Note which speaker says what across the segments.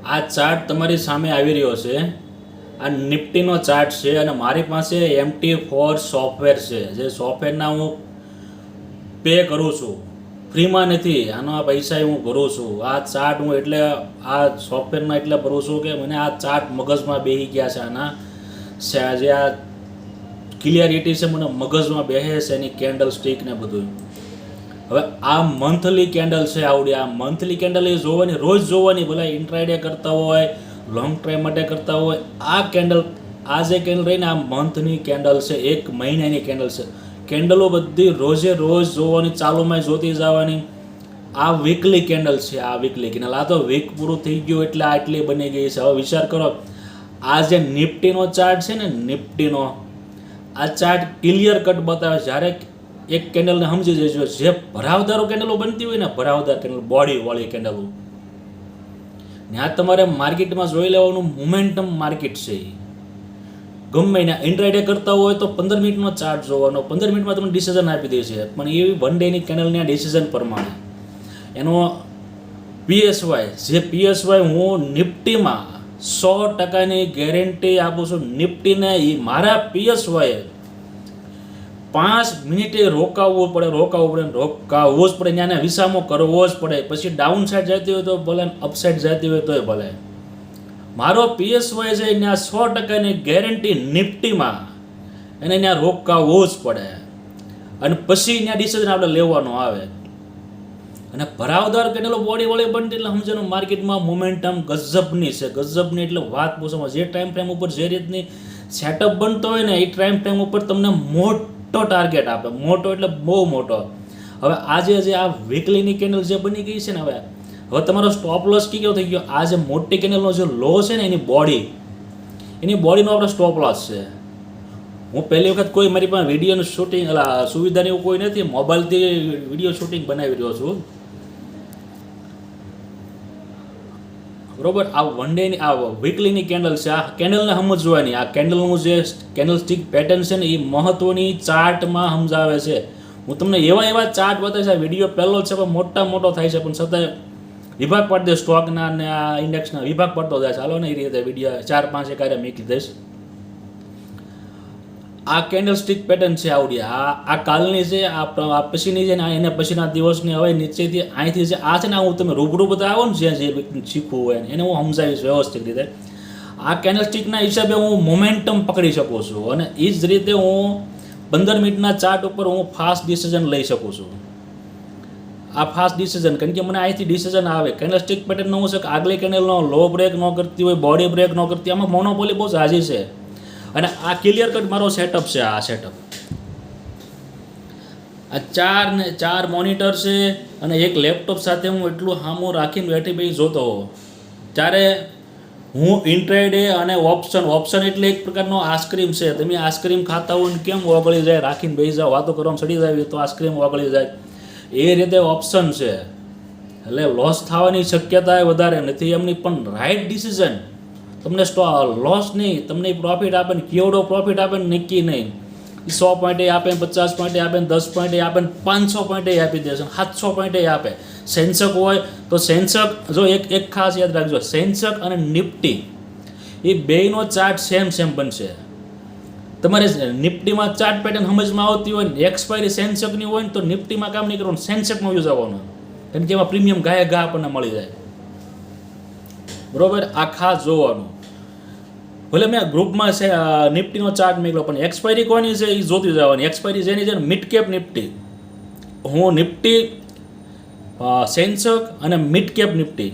Speaker 1: આ ચાર્ટ તમારી સામે આવી રહ્યો છે. આ નિફ્ટીનો ચાર્ટ છે અને મારી પાસે MT4 સોફ્ટવેર છે, જે સોફ્ટવેરના હું પે કરું છું, ફ્રીમાં નથી. આનો આ પૈસા હું ભરું છું. આ ચાર્ટ હું એટલે આ સોફ્ટવેરમાં એટલે ભરું છું કે મને આ ચાર્ટ મગજમાં બેસી ગયા છે. આના જે આ ક્લિયરિટી છે મને મગજમાં બેસે છે, એની કેન્ડલ સ્ટિક ને બધું. હવે આ મંથલી કેન્ડલ છે આવડી. આ મંથલી કેન્ડલ એ જોવાની, રોજ જોવાની, ભલે ઇન્ટ્રાડે કરતા હોય, લોંગ ટાઈમ માટે કરતા હોય. આ કેન્ડલ, આ જે કેન્ડલ રહીને આ મંથની કેન્ડલ છે, 1 મહિનાની કેન્ડલ છે. કેન્ડલો બધી રોજે રોજ જોવાની, ચાલુમાં જોતી જવાની. આ વીકલી કેન્ડલ છે, આ વીકલી કેન્ડલ. આ તો વીક પૂરું થઈ ગયું એટલે આટલી બની ગઈ છે. હવે વિચાર કરો, આ જે નિફ્ટીનો ચાર્ટ છે ને, નિફ્ટીનો આ ચાર્ટ ક્લિયર કટ બતાવે. જ્યારે એક કેન્ડલને સમજી જજો, જે ભરાવદારો કેન્ડલો બનતી હોય ને, ભરાવદાર કેન્ડલ, બોડીવાળી કેન્ડલો, ત્યાં તમારે માર્કેટમાં જોઈ લેવાનું મોમેન્ટમ માર્કેટ છે. ગમે એને ઇન્ટ્રાડે કરતા હોય તો 15 મિનિટનો ચાર્ટ જોવાનો, 15 મિનિટમાં તમને ડિસિઝન આપી દે છે. પણ એ વન ડેની કેન્ડલના ડિસિઝન પ્રમાણે એનો PSY, જે PSY હું નિફ્ટીમાં 100%ની ગેરંટી આપું છું. નિફ્ટીને એ મારા PSY 5 મિનિટે રોકાવવું પડે જ પડે. ત્યાંને વિસામો કરવો જ પડે. પછી ડાઉન સાઈડ જતી હોય તો ભલે, અપસાઇડ જતી હોય તોય ભલે. મારો PSY છે ત્યાં 100%ની ગેરંટી નિફ્ટીમાં, એને ત્યાં રોકાવવું જ પડે. અને પછી ત્યાં ડિસિઝન આપણે લેવાનો આવે. અને ભરાવદાર કેન્ડલો બોડીવાળી બનતી એટલે સમજવાનું માર્કેટમાં મોમેન્ટમ ગજબની છે, ગજબની. એટલે વાત પૂછવામાં, જે ટાઈમ ફ્રેમ ઉપર જે રીતની સેટઅપ બનતો હોય ને, એ ટાઈમ ફ્રેમ ઉપર તમને મોટો ટાર્ગેટ આપે. મોટો એટલે બહુ મોટો. હવે આજે જે આ વીકલીની કેન્ડલ જે બની ગઈ છે ને, હવે તમારો સ્ટોપ લોસ કેવો થઈ ગયો. આ જે મોટી કેન્ડલનો જે લો છે ને, એની બોડીનો આપણો સ્ટોપ લોસ છે. હું પહેલી વખત કોઈ મારી પાસે વિડીયોનું શૂટિંગ સુવિધાને એવું કોઈ નથી, મોબાઈલથી વિડીયો શૂટિંગ બનાવી રહ્યો છું. બરોબર. આ વન ડેની, આ વીકલીની કેન્ડલ છે. આ કેન્ડલને સમજવાની, આ કેન્ડલનું જે કેન્ડલ સ્ટિક પેટર્ન છે ને, એ મહત્વની ચાર્ટમાં સમજાવે છે. હું તમને એવા ચાર્ટ બતાવીશ. આ વિડીયો પહેલો છે પણ મોટો થાય છે, પણ છતાંય વિભાગ પાડી દે સ્ટોકના અને આ ઇન્ડેક્સના વિભાગ પડતો જાય. ચાલો ને, એ રીતે વિડીયો 4-5 એકારે મૂકી દઈશ. આ કેન્ડલ સ્ટિક પેટર્ન છે આવડી. આ કાલની છે, આ પછીની છે ને, એને પછીના દિવસની. હવે નીચેથી અહીંથી છે, આ છે ને, હું તમે રૂબરૂ બતાવો ને, જે શીખવું હોય એને હું સમજાવીશ વ્યવસ્થિત રીતે. આ કેન્ડલ સ્ટિકના હિસાબે હું મોમેન્ટમ પકડી શકું છું. અને એ જ રીતે હું 15 મિનિટના ચાર્ટ ઉપર હું ફાસ્ટ ડિસિઝન લઈ શકું છું. આ ફાસ્ટ ડિસિઝન, કારણ કે મને અહીંથી ડિસિઝન આવે. કેન્ડલ સ્ટિક પેટર્ન હું છે કે આગલી કેન્ડલનો લો બ્રેક ન કરતી હોય, બોડી બ્રેક ન કરતી, આમાં મોનોપોલી બહુ હાજી છે. અને આ ક્લિયર કટ મારો સેટઅપ છે. આ સેટઅપ, આ 4 મોનિટર છે અને એક લેપટોપ સાથે હું એટલું સામું રાખીને બેઠી ભાઈ જોતો હોઉં. ત્યારે હું ઇન્ટ્રાડે અને ઓપ્શન એટલે એક પ્રકારનો આઈસ્ક્રીમ છે. તમે આઈસ્ક્રીમ ખાતા હોય ને કેમ ઓગળી જાય, રાખીને બેસી જાઓ, વાતો કરવામાં સડી જાય તો આઈસ્ક્રીમ ઓગળી જાય, એ રીતે ઓપ્શન છે. એટલે લોસ થવાની શક્યતા વધારે નથી એમની. પણ રાઈટ ડિસિઝન તમને લોસ નહીં, તમને પ્રોફિટ આપે ને, કેવડો પ્રોફિટ આપે ને નક્કી નહીં. 100 પોઈન્ટે આપે, 50 પોઈન્ટે આપે, 10 પોઈન્ટે આપે, 500 પોઈન્ટે આપી દેશે, 700 પોઈન્ટે આપે. સેન્સેક્સ હોય તો સેન્સેક્સ, જો એક ખાસ યાદ રાખજો, સેન્સેક્સ અને નિફ્ટી એ બેયનો ચાર્ટ સેમ બનશે. તમારે નિફ્ટીમાં ચાર્ટ પેટર્ન સમજમાં આવતી હોય ને, એક્સપાયરી સેન્સેક્સની હોય ને, તો નિફ્ટીમાં કામ નહીં કરવાનું, સેન્સેક્સમાં યુઝ આવવાનું. કારણ કે એમાં પ્રીમિયમ ઘા આપણને મળી જાય. બરોબર. આ ખાસ જોવાનું. ભલે મેં ગ્રુપમાં છે નિફ્ટીનો ચાર્ટ મેળવ્યો, પણ એક્સપાયરી કોની છે એ જોતી જવાની. એક્સપાયરી જેની છે ને, મિડ કેપ નિફ્ટી. હું નિફ્ટી, સેન્સેક્સ અને મિડ કેપ નિફ્ટી,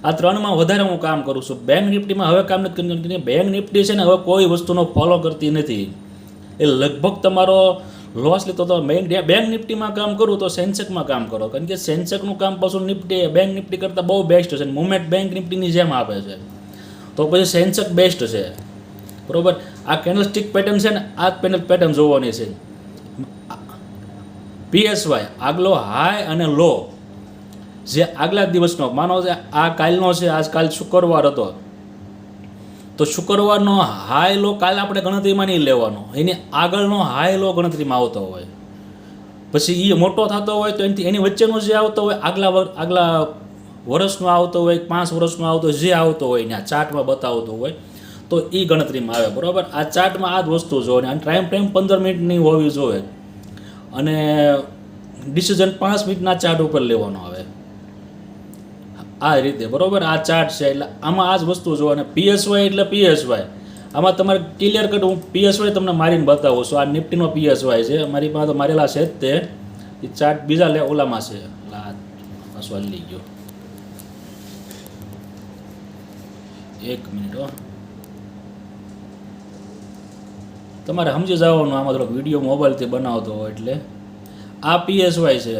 Speaker 1: આ 3માં વધારે હું કામ કરું છું. બેંક નિફ્ટીમાં હવે કામ નથી કરતી. બેંક નિફ્ટી છે ને, હવે કોઈ વસ્તુનો ફોલો કરતી નથી. એ લગભગ તમારો લોસ લેતો તો બેંક નિફ્ટીમાં કામ કરું તો સેન્સેક્સમાં કામ કરો. કારણ કે સેન્સેક્સનું કામ પાછું નિફ્ટી બેંક નિફ્ટી કરતાં બહુ બેસ્ટ છે. મુવમેન્ટ બેંક નિફ્ટીની જેમ આપે છે, તો પછી સેન્સેક્સ બેસ્ટ છે. બરાબર. આ કેન્ડલ સ્ટિક પેટર્ન છે ને, આ પેટર્ન જોવાની છે. PSY આગલો હાઈ અને લો, જે આગલા દિવસનો, માનો છે આ કાલનો છે, આજકાલ શુક્રવાર હતો, તો શુક્રવારનો હાઈ લો કાલે આપણે ગણતરીમાં નહીં લેવાનો, એની આગળનો હાઈ લો ગણતરીમાં આવતો હોય. પછી એ મોટો થતો હોય તો એની વચ્ચેનો જે આવતો હોય આગલા વર્ષનો આવતો હોય, 5 વર્ષનો આવતો હોય, જે આવતો હોય ને આ ચાર્ટમાં બતાવતો હોય તો એ ગણતરીમાં આવે. બરાબર, આ ચાર્ટમાં આ જ વસ્તુ જોવે અને ટાઈમ 15 મિનિટની હોવી જોઈએ અને ડિસિઝન 5 મિનિટના ચાર્ટ ઉપર લેવાનો આવે આ રીતે. બરાબર, આ ચાર્ટ છે એટલે આમાં આ જ વસ્તુ જોવે. અને PSY એટલે PSY આમાં તમારે ક્લિયર કટ હું PSY તમને મારીને બતાવું છું. આ નિફ્ટીનો PSY છે, મારી પાસે તો મારેલા છે જ તે. એ ચાર્ટ બીજા ઓલામાં છે. પાછું લઈ ગયો, 1 મિનિટ હો, તમારે સમજી જવાનું. આમાં થોડોક વિડીયો મોબાઈલથી બનાવતો હોય એટલે આ PSY છે.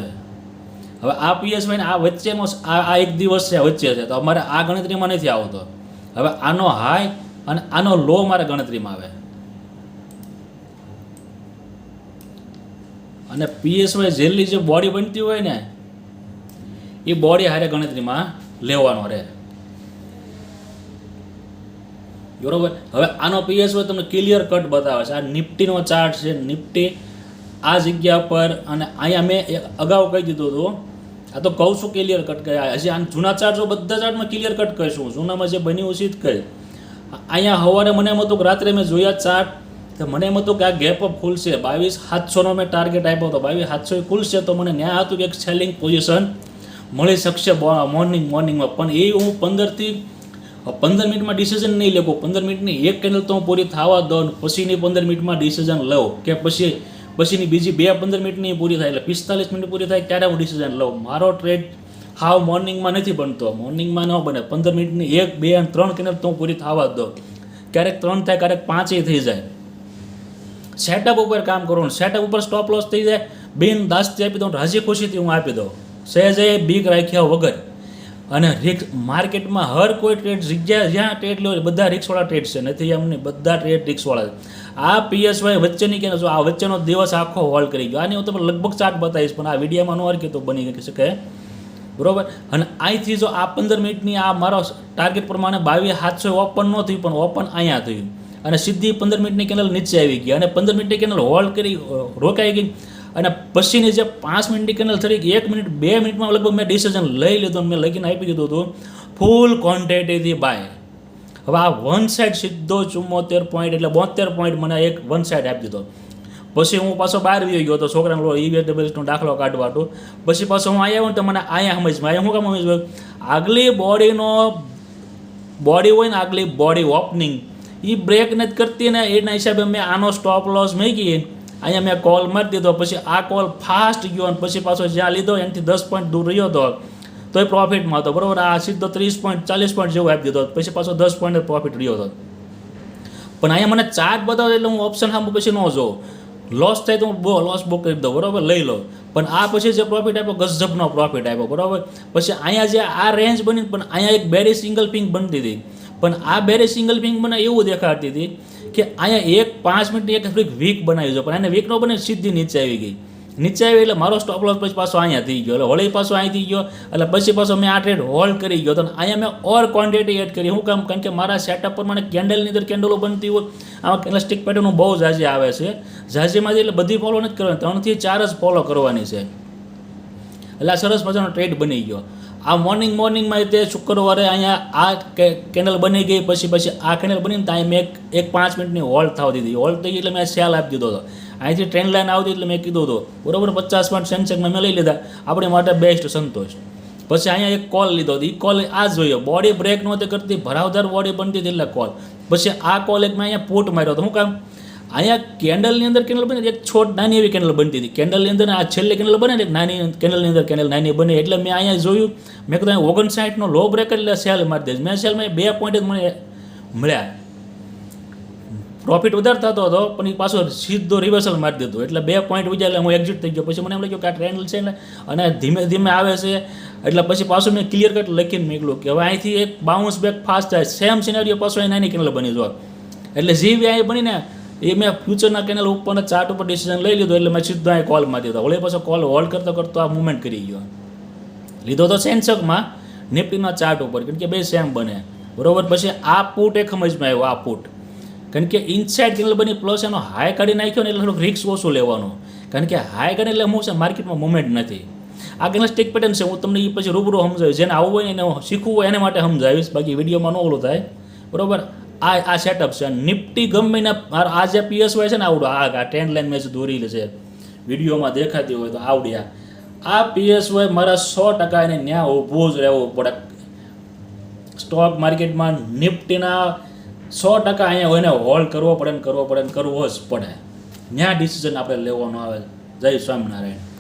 Speaker 1: હવે આ PSY ને આ વચ્ચેનો આ 1 દિવસ છે વચ્ચે છે, તો અમારે આ ગણતરીમાં નથી આવતો. હવે આનો હાઈ અને આનો લો મારે ગણતરીમાં આવે. અને PSY જેટલી જે બોડી બનતી હોય ને એ બોડી હારે ગણતરીમાં લેવાનો રહે. બરોબર, હવે આનો PSY તમને ક્લિયર કટ બતાવે છે. આ નિફ્ટીનો ચાર્ટ છે. નિફ્ટી આ જગ્યા પર અને અહીંયા મેં અગાઉ કહી દીધું હતું, આ તો કહું છું ક્લિયર કટ કહે. હજી આ જૂના ચાર્ટ જો બધા ચાર્ટમાં ક્લિયર કટ કહીશું, જૂનામાં જે બન્યું છે જ કહી. અહીંયા સવારે મને એમ હતું કે રાત્રે મેં જોયા ચાર્ટ તો મને એમ હતું કે આ ગેપ અપ ખુલશે. 22,700નો મેં ટાર્ગેટ આપ્યો હતો, 22,700 ખુલશે તો મને ન્યાય હતું કે એક સેલિંગ પોઝિશન મળી શકશે મોર્નિંગમાં. પણ એ હું 15 મિનિટમાં ડિસિઝન નહીં લેવું. 15 મિનિટની એક કેન્ડલ તો હું પૂરી થવા દઉં, પછીની 15 મિનિટમાં ડિસિઝન લઉં કે પછીની બીજી 15 મિનિટની પૂરી થાય એટલે 45 મિનિટ પૂરી થાય ત્યારે હું ડિસિઝન લઉં. મારો ટ્રેડ હાવ મોર્નિંગમાં નથી બનતો, મોર્નિંગમાં ન બને. 15 મિનિટની 1, 2 અને 3 કેન્ડલ તો હું પૂરી થવા દઉં. ક્યારેક 3 થાય, ક્યારેક 5 થઈ જાય. સેટઅપ ઉપર કામ કરવાનું. સેટઅપ ઉપર સ્ટોપ લોસ થઈ જાય, બિન દાસ્તી આપી દઉં, રાજી ખુશીથી હું આપી દઉં, સહેજે બીક રાખ્યા વગર. અને રિક્સ માર્કેટમાં હર કોઈ ટ્રેડ જગ્યા જ્યાં ટ્રેડ લો બધા રિક્સવાળા ટ્રેડ છે, નથી એમ નહીં, બધા ટ્રેડ રિક્સવાળા છે. આ PSY વચ્ચેની કે જો આ વચ્ચેનો દિવસ આખો હોલ્ડ કરી ગયો. આની હું તમને લગભગ ચાર્ટ બતાવીશ, પણ આ વિડીયોમાં ન હરકી તો બની શકે. બરાબર, અને અહીંથી જો આ 15 મિનિટની આ મારો ટાર્ગેટ પ્રમાણે 22,700 ઓપન ન થયું, પણ ઓપન અહીંયા થયું અને સીધી 15 મિનિટની કેન્ડલ નીચે આવી ગઈ અને 15 મિનિટની કેન્ડલ હોલ્ડ કરી રોકાઈ ગઈ. અને પછીની જે 5 મિનિટની કેન્ડલ થઈ 1 મિનિટ 2 મિનિટમાં લગભગ મેં ડિસિઝન લઈ લીધું, મેં લખીને આપી દીધું હતું ફૂલ ક્વોન્ટિટીથી બાય. હવે આ વન સાઈડ સીધો 74 પોઈન્ટ એટલે 72 પોઈન્ટ મને એક વન સાઈડ આપી દીધો. પછી હું પાછો બહાર આવી ગયો હતો છોકરાનો EWSનો દાખલો કાઢવા હતો. પછી પાછો હું આવ્યો ને તો મને અહીંયા સમજમાં હું કામ સમજ આગલી બોડી હોય ને આગલી બોડી ઓપનિંગ એ બ્રેક નથી કરતી ને એના હિસાબે મેં આનો સ્ટોપ લોસ મૂકી અહીંયા મેં કોલ મારી દીધો. પછી આ કોલ ફાસ્ટ ગયો અને પછી પાછો જ્યાં લીધો એનાથી 10 પોઈન્ટ દૂર રહ્યો હતો તો એ પ્રોફિટમાં હતો. બરાબર, આ સીધો 30 પોઈન્ટ 40 પોઈન્ટ જેવું આપી દીધો, પછી પાછો 10 પોઈન્ટ પ્રોફિટ રહ્યો હતો. પણ અહીંયા મને ચાર્ટ બતાવો એટલે હું ઓપ્શન સામે પછી ન જોઉં, લોસ થાય તો હું લોસ બુક કરી દઉં. બરાબર, લઈ લો. પણ આ પછી જે પ્રોફિટ આપ્યો ગજબનો પ્રોફિટ આપ્યો. બરાબર, પછી અહીંયા જે આ રેન્જ બની પણ અહીંયા એક બેરી સિંગલ પિંક બનતી હતી, પણ આ બેરી સિંગલ પિંક મને એવું દેખાડતી હતી કે અહીંયા એક 5 મિનિટની એક થોડીક વીક બનાવી છે, પણ એને વીક ન બને સીધી નીચે આવી ગઈ. નીચે આવી એટલે મારો સ્ટોપ લોસ પછી પાછો અહીંયા થઈ ગયો, એટલે વળી પાછો અહીં થઈ ગયો, એટલે પછી પાછો મેં આ ટ્રેડ હોલ્ડ કરી ગયો. તો અહીંયા મેં ઓર ક્વોન્ટિટી એડ કરી. શું કામ? કારણ કે મારા સેટઅપ પર મને કેન્ડલની અંદર કેન્ડલો બનતી હોય, આમાં કેન્ડલ સ્ટિક પેટર્ન બહુ ઝાઝી આવે છે. ઝાઝીમાંથી એટલે બધી ફોલો નથી કરવાની, 3 થી 4 જ ફોલો કરવાની છે. એટલે આ સરસ મજાનો ટ્રેડ બની ગયો. આ મોર્નિંગમાં તે શુક્રવારે અહીંયા આ કેન્ડલ બની ગઈ, પછી આ કેન્ડલ બનીને ત્યાં મેં એક 5 મિનિટની હોલ્ડ થવા દીધી. હોલ્ડ થઈ ગઈ એટલે મેં સેલ આપી દીધો હતો. અહીંથી ટ્રેન્ડ લાઈન આવતી એટલે મેં કીધું હતું બરાબર 50 પોઈન્ટ સેન્સેક્સમાં મેં લઈ લીધા, આપણી માટે બેસ્ટ સંતોષ. પછી અહીંયા એક કોલ લીધો હતો, એ કોલ આ જોયો બોડી બ્રેક નહોતી કરતી, ભરાવદાર બોડી બનતી હતી એટલે કોલ. પછી આ કોલ એક મેં અહીંયા પુટ માર્યો હતો. શું કામ? અહીંયા કેન્ડલની અંદર કેન્ડલ બને એક છોટ નાની એવી કેન્ડલ બનતી હતી. કેન્ડલની અંદર આ છેલ્લી કેન્ડલ બને ને એક નાની કેન્ડલની અંદર કેન્ડલ નાની બને એટલે મેં અહીંયા જોયું, મેં કીધું 59નો લો બ્રેક એટલે સેલ મારી દઈશ. મેં સેલમાં 2 પોઈન્ટ જ મને મળ્યા. પ્રોફિટ વધારે થતો હતો પણ એ પાછો સીધો રિવર્સલ મારી દીધો એટલે 2 પોઈન્ટ વધ્યા એટલે હું એક્ઝિટ થઈ ગયો. પછી મને એમ લાગ્યું કે આ ટ્રેન્ડ છે ને અને ધીમે ધીમે આવે છે એટલે પછી પાછું મેં ક્લિયર કટ લખીને મોકલ્યું કે હવે અહીંથી એક બાઉન્સ બેક ફાસ્ટ થાય. સેમ સિનેરિયો પાછો અહીં નાની કેન્ડલ બની જો એટલે જીવી અહીં બનીને એ મેં ફ્યુચરના કેન્ડલ ઉપરના ચાર્ટ ઉપર ડિસિઝન લઈ લીધો એટલે મેં સીધો અહીં કોલ મારી દીધો. વળી પાછો કોલ હોલ્ડ કરતો આ મુવમેન્ટ કરી ગયો. લીધો તો સેન્સેક્સમાં નિફ્ટીના ચાર્ટ ઉપર કારણ કે બે સેમ બને બરાબર. પછી આ પુટ એક સમજમાં આવ્યો, આ પુટ કારણ કે ઇનસાઇડ કેન્ડલ બની પ્લસ એનો હાઈ કાઢી નાખ્યો ને એટલે થોડુંક રિસ્ક ઓછું લેવાનું કારણ કે હાઈ કાઢે એટલે હું છે માર્કેટમાં મુવમેન્ટ નથી. આગળના સ્ટેક પેટર્ન છે હું તમને એ પછી રૂબરૂ સમજાવીશ. જેને આવવું હોય ને એને શીખવું હોય એને માટે સમજાવીશ, બાકી વિડીયોમાં ન ઓલું થાય, બરોબર. આ સેટઅપ છે. નિફ્ટી ગમે ને આ જે PSY છે ને આવડું આ ટ્રેન્ડ લાઈન મેં દોરી છે વિડીયોમાં દેખાતી હોય તો આવડ્યા. આ PSY મારા 100% એને ન્યા ઊભું જ રહેવું પડે. સ્ટોક માર્કેટમાં નિફ્ટીના 100% અહીંયા એને હોલ્ડ કરવો પડે ને કરવો જ પડે. ત્યાં ડિસિઝન આપણે લેવાનો આવે. જય સ્વામિનારાયણ.